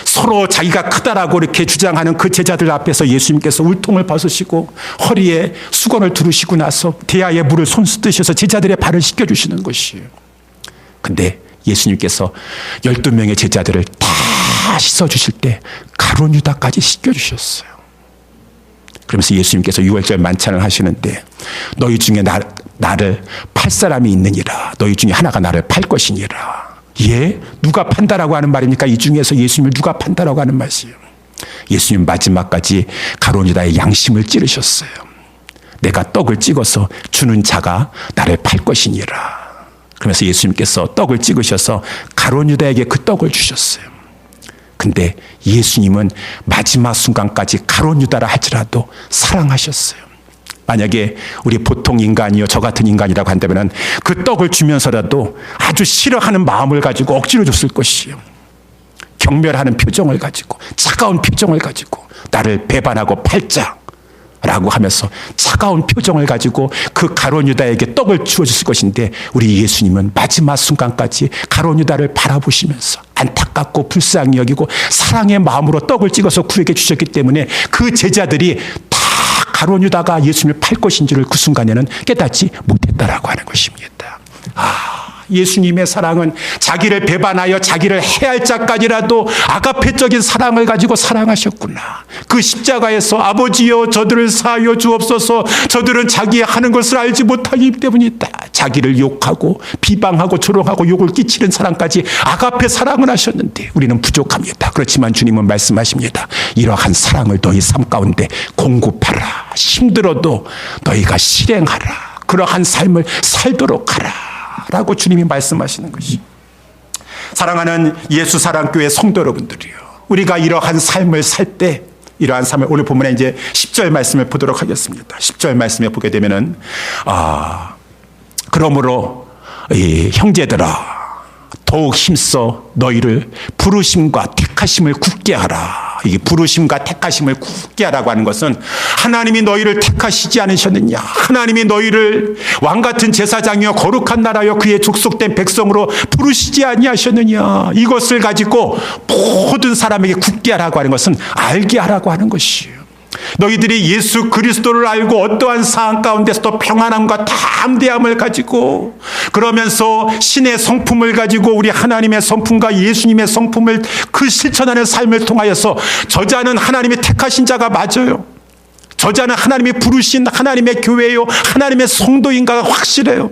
서로 자기가 크다라고 이렇게 주장하는 그 제자들 앞에서 예수님께서 울통을 벗으시고 허리에 수건을 두르시고 나서 대야에 물을 손 씻으셔서 제자들의 발을 씻겨주시는 것이에요. 근데 예수님께서 12명의 제자들을 다 씻어주실 때 가룟 유다까지 씻겨주셨어요. 그러면서 예수님께서 유월절 만찬을 하시는데 너희 중에 나를 팔 사람이 있느니라. 너희 중에 하나가 나를 팔 것이니라. 누가 판다라고 하는 말입니까? 이 중에서 예수님을 누가 판다라고 하는 말이에요. 예수님 마지막까지 가룟 유다의 양심을 찌르셨어요. 내가 떡을 찍어서 주는 자가 나를 팔 것이니라. 그러면서 예수님께서 떡을 찍으셔서 가룟 유다에게 그 떡을 주셨어요. 근데 예수님은 마지막 순간까지 가룟 유다라 할지라도 사랑하셨어요. 만약에 우리 보통 인간이요 저 같은 인간이라고 한다면 그 떡을 주면서라도 아주 싫어하는 마음을 가지고 억지로 줬을 것이에요. 경멸하는 표정을 가지고 차가운 표정을 가지고 나를 배반하고 팔자라고 하면서 차가운 표정을 가지고 그 가룟 유다에게 떡을 주어줬을 것인데 우리 예수님은 마지막 순간까지 가룟 유다를 바라보시면서 안타깝고 불쌍히 여기고 사랑의 마음으로 떡을 찍어서 그에게 주셨기 때문에 그 제자들이 가룟 유다가 예수님을 팔 것인지를 그 순간에는 깨닫지 못했다라고 하는 것입니다. 예수님의 사랑은 자기를 배반하여 자기를 해할 자까지라도 아가페적인 사랑을 가지고 사랑하셨구나. 그 십자가에서 아버지여 저들을 사하여 주옵소서 저들은 자기 하는 것을 알지 못하기 때문이다. 자기를 욕하고 비방하고 조롱하고 욕을 끼치는 사랑까지 아가페 사랑을 하셨는데 우리는 부족합니다. 그렇지만 주님은 말씀하십니다. 이러한 사랑을 너희 삶 가운데 공급하라. 힘들어도 너희가 실행하라. 그러한 삶을 살도록 하라라고 주님이 말씀하시는 것이. 사랑하는 예수 사랑교회 성도 여러분들이요, 우리가 이러한 삶을 살 때, 이러한 삶을, 오늘 본문에 이제 10절 말씀을 보도록 하겠습니다. 10절 말씀에 보게 되면은 그러므로 형제들아 더욱 힘써 너희를 부르심과 택하심을 굳게 하라. 이게 부르심과 택하심을 굳게 하라고 하는 것은, 하나님이 너희를 택하시지 않으셨느냐, 하나님이 너희를 왕같은 제사장이여 거룩한 나라여 그의 족속된 백성으로 부르시지 아니하셨느냐, 이것을 가지고 모든 사람에게 굳게 하라고 하는 것은 알게 하라고 하는 것이에요. 너희들이 예수 그리스도를 알고 어떠한 상황 가운데서도 평안함과 담대함을 가지고, 그러면서 신의 성품을 가지고 우리 하나님의 성품과 예수님의 성품을 그 실천하는 삶을 통하여서, 저자는 하나님이 택하신 자가 맞아요. 저자는 하나님이 부르신 하나님의 교회요, 하나님의 성도인가가 확실해요.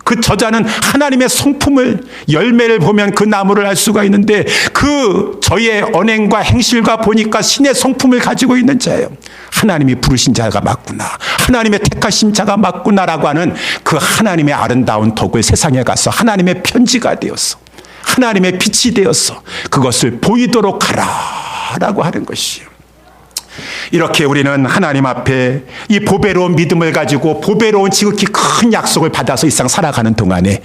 그 저자는 하나님의 성품을, 열매를 보면 그 나무를 알 수가 있는데, 그 저의 언행과 행실과 보니까 신의 성품을 가지고 있는 자예요. 하나님이 부르신 자가 맞구나, 하나님의 택하신 자가 맞구나라고 하는 그 하나님의 아름다운 덕을 세상에 가서 하나님의 편지가 되어서, 하나님의 빛이 되어서 그것을 보이도록 하라라고 하는 것이에요. 이렇게 우리는 하나님 앞에 이 보배로운 믿음을 가지고 보배로운 지극히 큰 약속을 받아서 이 세상 살아가는 동안에,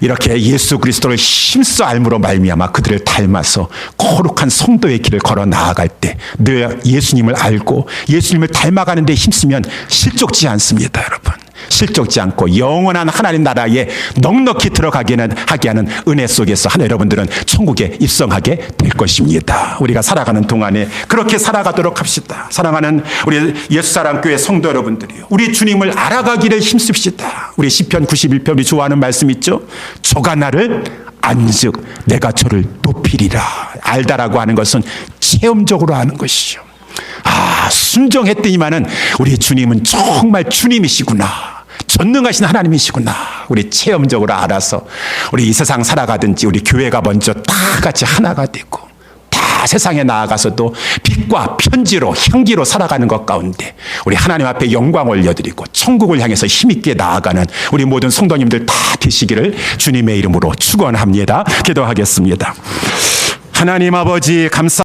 이렇게 예수 그리스도를 힘써 알므로 말미암아 그들을 닮아서 거룩한 성도의 길을 걸어 나아갈 때, 늘 예수님을 알고 예수님을 닮아가는 데 힘쓰면 실족지 않습니다, 여러분. 실족지 않고 영원한 하나님 나라에 넉넉히 하게 하는 은혜 속에서 여러분들은 천국에 입성하게 될 것입니다. 우리가 살아가는 동안에 그렇게 살아가도록 합시다. 사랑하는 우리 예수사랑교회 성도 여러분들이요, 우리 주님을 알아가기를 힘씁시다. 우리 시편 91편 우리 좋아하는 말씀 있죠? 저가 나를 안즉 내가 저를 높이리라. 알다라고 하는 것은 체험적으로 아는 것이죠. 순종했더니만은 우리 주님은 정말 주님이시구나, 전능하신 하나님이시구나, 우리 체험적으로 알아서 우리 이 세상 살아가든지 우리 교회가 먼저 다 같이 하나가 되고, 다 세상에 나아가서도 빛과 편지로 향기로 살아가는 것 가운데 우리 하나님 앞에 영광 올려드리고 천국을 향해서 힘있게 나아가는 우리 모든 성도님들 다 되시기를 주님의 이름으로 축원합니다. 기도하겠습니다. 하나님 아버지 감사